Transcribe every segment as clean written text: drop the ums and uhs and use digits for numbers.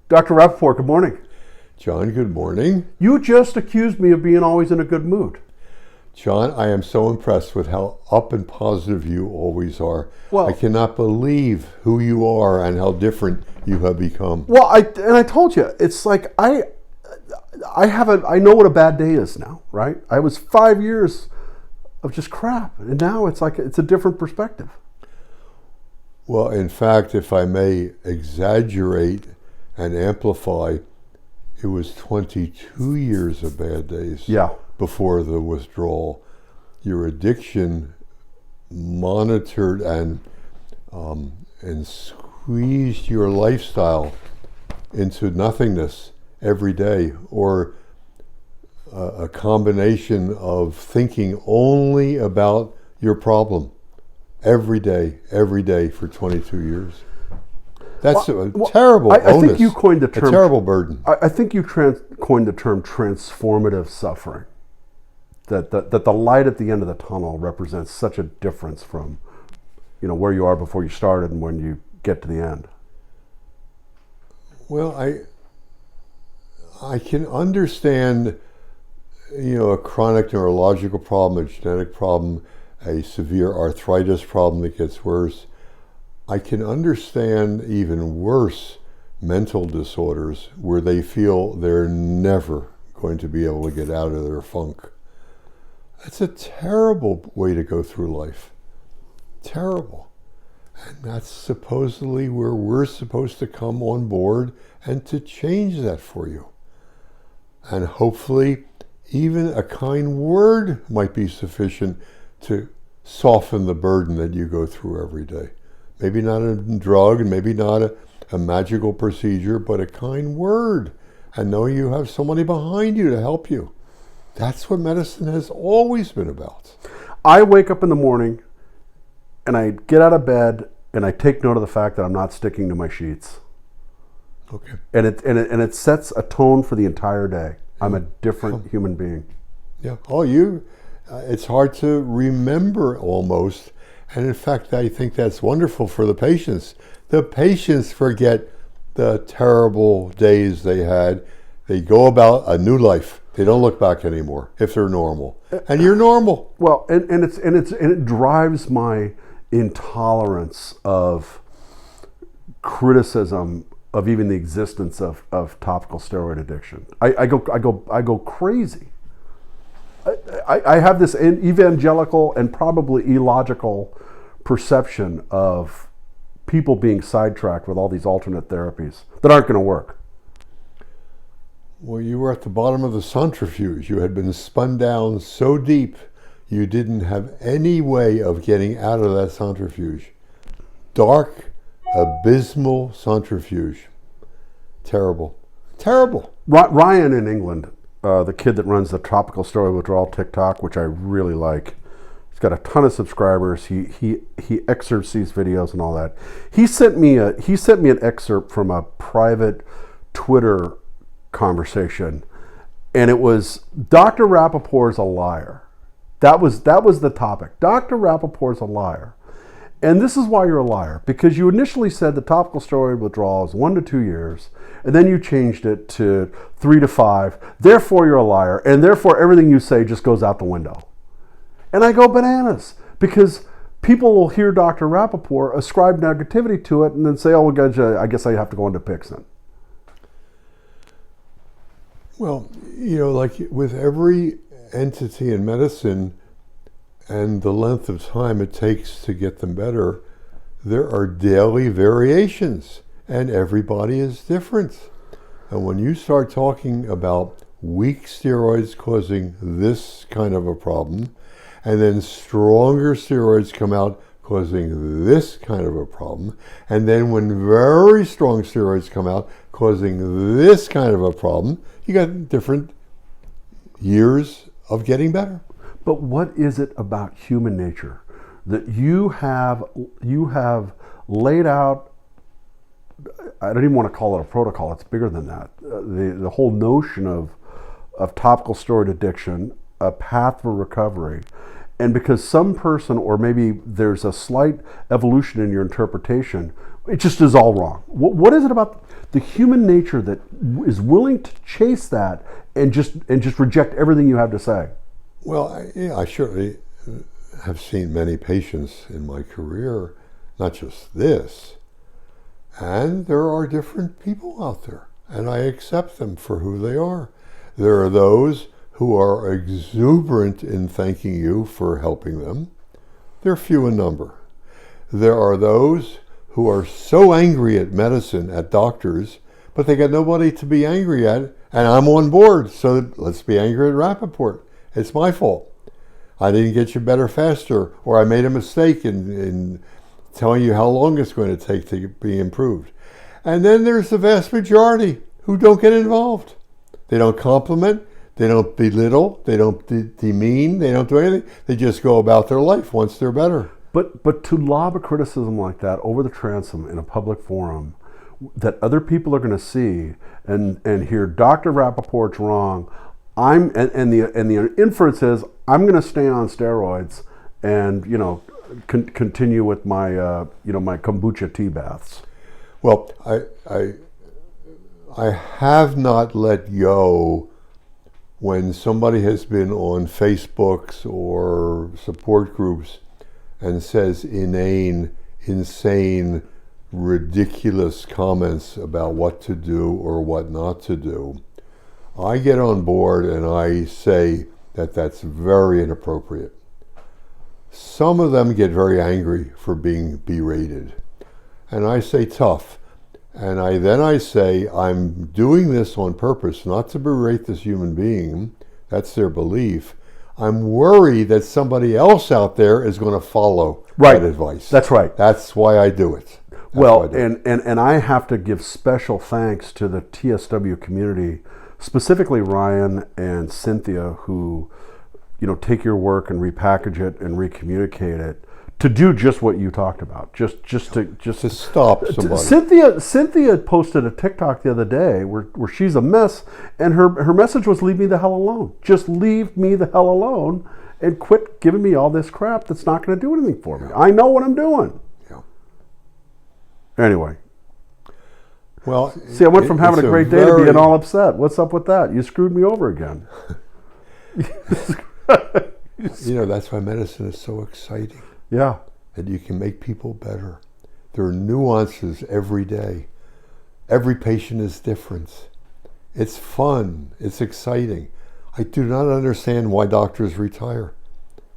Dr. Rapaport, good morning. John, good morning. You just accused me of being always in a good mood. John, I am so impressed with how up and positive you always are. Well, I cannot believe who you are and how different you have become. Well, I told you, it's like I know what a bad day is now, right? I was 5 years of just crap, and now it's like it's a different perspective. Well, in fact, if I may exaggerate and amplify, it was 22 years of bad days. Yeah. Before the withdrawal. Your addiction monitored and squeezed your lifestyle into nothingness every day, or a combination of thinking only about your problem every day for 22 years. That's a terrible onus. I think you coined the term. A terrible burden. I think you coined the term transformative suffering. That the light at the end of the tunnel represents such a difference from, where you are before you started and when you get to the end. Well, I can understand, a chronic neurological problem, a genetic problem, a severe arthritis problem that gets worse. I can understand even worse mental disorders where they feel they're never going to be able to get out of their funk. That's a terrible way to go through life. Terrible. And that's supposedly where we're supposed to come on board and to change that for you. And hopefully, even a kind word might be sufficient to soften the burden that you go through every day. Maybe not a drug, and maybe not a magical procedure, but a kind word. And knowing you have somebody behind you to help you. That's what medicine has always been about. I wake up in the morning and I get out of bed and I take note of the fact that I'm not sticking to my sheets. Okay. And it sets a tone for the entire day. I'm a different human being. Yeah. It's hard to remember almost. And in fact, I think that's wonderful for the patients. The patients forget the terrible days they had. They go about a new life. They don't look back anymore if they're normal, and you're normal. Well, and it drives my intolerance of criticism of even the existence of topical steroid addiction. I go crazy. I have this evangelical and probably illogical perception of people being sidetracked with all these alternate therapies that aren't going to work. Well, you were at the bottom of the centrifuge. You had been spun down so deep, you didn't have any way of getting out of that centrifuge. Dark, abysmal centrifuge. Terrible. Terrible. Ryan in England, the kid that runs the Topical Steroid Withdrawal TikTok, which I really like. He's got a ton of subscribers. He excerpts these videos and all that. He sent me an excerpt from a private Twitter conversation, and it was Dr. Rapaport's a liar. That was the topic. Dr. Rapaport's a liar. And this is why you're a liar, because you initially said the topical steroid withdrawal is 1 to 2 years, and then you changed it to 3 to 5. Therefore, you're a liar, and therefore everything you say just goes out the window. And I go bananas, because people will hear Dr. Rapaport ascribe negativity to it and then say, oh, well, I guess I have to go into Pixin. Well, like with every entity in medicine and the length of time it takes to get them better, there are daily variations, and everybody is different. And when you start talking about weak steroids causing this kind of a problem, and then stronger steroids come out causing this kind of a problem, and then when very strong steroids come out causing this kind of a problem, you got different years of getting better. But what is it about human nature that you have laid out? I don't even want to call it a protocol. It's bigger than that. The whole notion of topical steroid addiction, a path for recovery, and because some person, or maybe there's a slight evolution in your interpretation, it just is all wrong. What is it about the human nature that is willing to chase that and just reject everything you have to say? Well, I certainly have seen many patients in my career, not just this, and there are different people out there, and I accept them for who they are. There are those who are exuberant in thanking you for helping them. They're few in number. There are those who are so angry at medicine, at doctors, but they got nobody to be angry at, and I'm on board, so let's be angry at Rapaport. It's my fault. I didn't get you better faster, or I made a mistake in telling you how long it's going to take to be improved. And then there's the vast majority who don't get involved. They don't compliment, they don't belittle, they don't demean, they don't do anything. They just go about their life once they're better. But to lob a criticism like that over the transom in a public forum that other people are going to see and hear Dr. Rapaport's wrong, and the inference is I'm going to stay on steroids and continue with my my kombucha tea baths. Well, I have not let go when somebody has been on Facebooks or support groups and says inane, insane, ridiculous comments about what to do or what not to do. I get on board and I say that that's very inappropriate. Some of them get very angry for being berated. And I say tough. And I say, I'm doing this on purpose, not to berate this human being. That's their belief. I'm worried that somebody else out there is going to follow that advice. That's right. That's why I do it. And I have to give special thanks to the TSW community, specifically Ryan and Cynthia, who take your work and repackage it and recommunicate it to do just what you talked about. Just to stop somebody. Cynthia posted a TikTok the other day where she's a mess, and her message was, leave me the hell alone. Just leave me the hell alone and quit giving me all this crap that's not going to do anything for me. I know what I'm doing. Yeah. Anyway. Well, see, I went from having a great day to being all upset. What's up with that? You screwed me over again. That's why medicine is so exciting. Yeah. That you can make people better. There are nuances every day. Every patient is different. It's fun. It's exciting. I do not understand why doctors retire.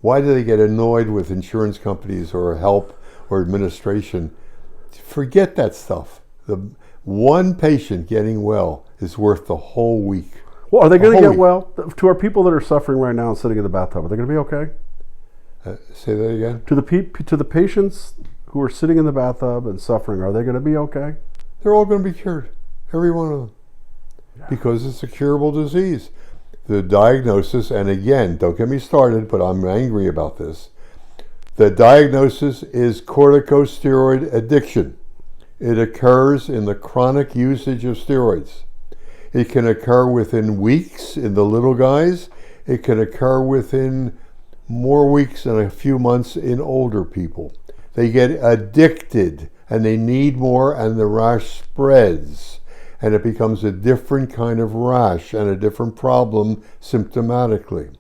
Why do they get annoyed with insurance companies or help or administration? Forget that stuff. The one patient getting well is worth the whole week. Well, are they going to get well? To our people that are suffering right now and sitting in the bathtub, are they going to be okay? Say that again? To the patients who are sitting in the bathtub and suffering, are they going to be okay? They're all going to be cured. Every one of them. Yeah. Because it's a curable disease. The diagnosis, and again, don't get me started, but I'm angry about this. The diagnosis is corticosteroid addiction. It occurs in the chronic usage of steroids. It can occur within weeks in the little guys. It can occur within more weeks and a few months in older people. They get addicted and they need more, and the rash spreads, and it becomes a different kind of rash and a different problem symptomatically.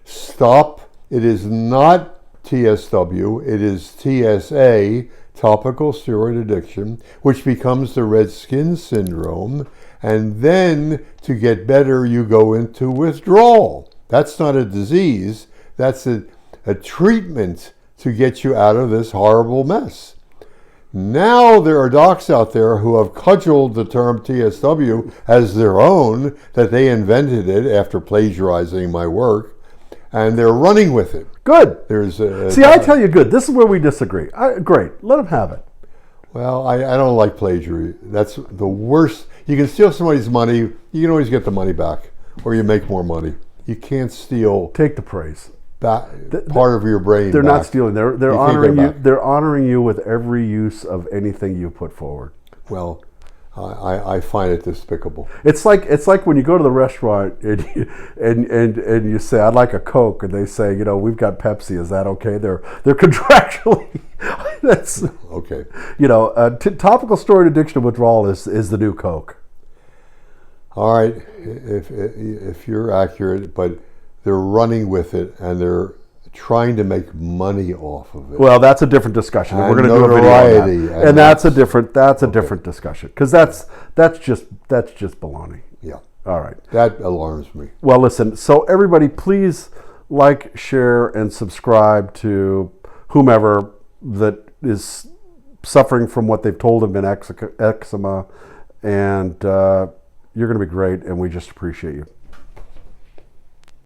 Stop. It is not TSW, it is TSA, topical steroid addiction, which becomes the red skin syndrome, and then to get better you go into withdrawal. That's not a disease. That's a treatment to get you out of this horrible mess. Now there are docs out there who have cudgeled the term TSW as their own, that they invented it after plagiarizing my work, and they're running with it. Good. I tell you, good. This is where we disagree. Great. Let them have it. Well, I don't like plagiary. That's the worst. You can steal somebody's money. You can always get the money back, or you make more money. You can't steal. Take the praise. Part of your brain. They're not stealing. They're honoring you. They're honoring you with every use of anything you put forward. Well, I find it despicable. It's like when you go to the restaurant and you say, "I'd like a Coke," and they say, "We've got Pepsi. Is that okay?" They're contractually. That's Okay. Topical steroid addiction withdrawal is the new Coke. All right, if you're accurate, but they're running with it and they're trying to make money off of it. Well, that's a different discussion. And We're going to do a video on that. And that's a different discussion, because that's just baloney. Yeah. All right. That alarms me. Well, listen. So everybody, please like, share, and subscribe to whomever that is suffering from what they've told them in eczema, and you're going to be great, and we just appreciate you.